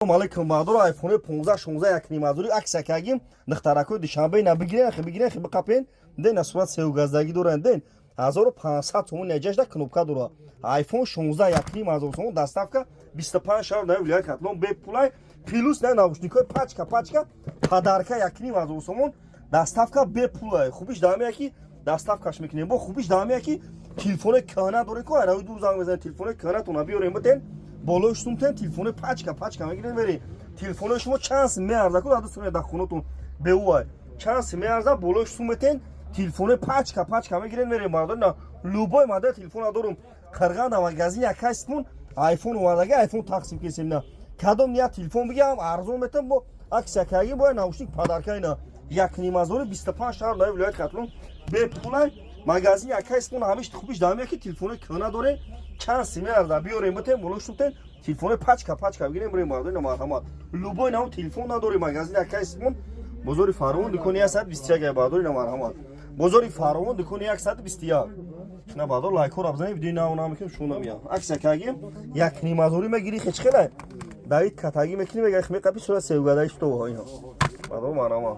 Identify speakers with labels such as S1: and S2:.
S1: Алейкум бадур айфони 15-16 якни мазури акса кагим нахтарако душанбе на бигирен бикапен ден асват севгаздаги дуран ден 1500 сомон нежашда кнопка дура айфон 16 якни мазур сомон доставка 25 шар на вилая катлон бе пулай плюс на наушникой пачка подарка якни мазур сомон доставка бе пулай хубиш даме ки доставкаш мекунем бо хубиш даме ки телефон кана дуре ко ара ду занг мезан телефон кана то на биорем бетен болош сумтен телефон пачка мегирен бери телефон шумо чанс меарда ко дадусуне да хунотун беуай чанс меарда болош сумтен телефон пачка мегирен бери мардона любой модель телефона дорум карганда магазин якастмун айфон вардага айфон тақсим кесемна кадом я телефон бигам арзон метам бо аксакаги бо наушник подаркайна якни мазори 25 шар на вилоят катлун бе пулай магазин якастмун ҳамиш хубиш даме ки телефон кана доре чанс меарда биорем бетем болош сумтен телефон пачка бигирем бери мардона марҳамат любой нав телефон надори магазин якастмун бозори фаровон дукони 121 бадори на марҳамат бозори фаровон дукони 121 на бадор лайкор абзани видео на мекунем шуна мия акс якагим якни мазори мегири хечхела давид катаги мекунем мегахме қапи сура севгадаиш то ҳойно бадор марҳамат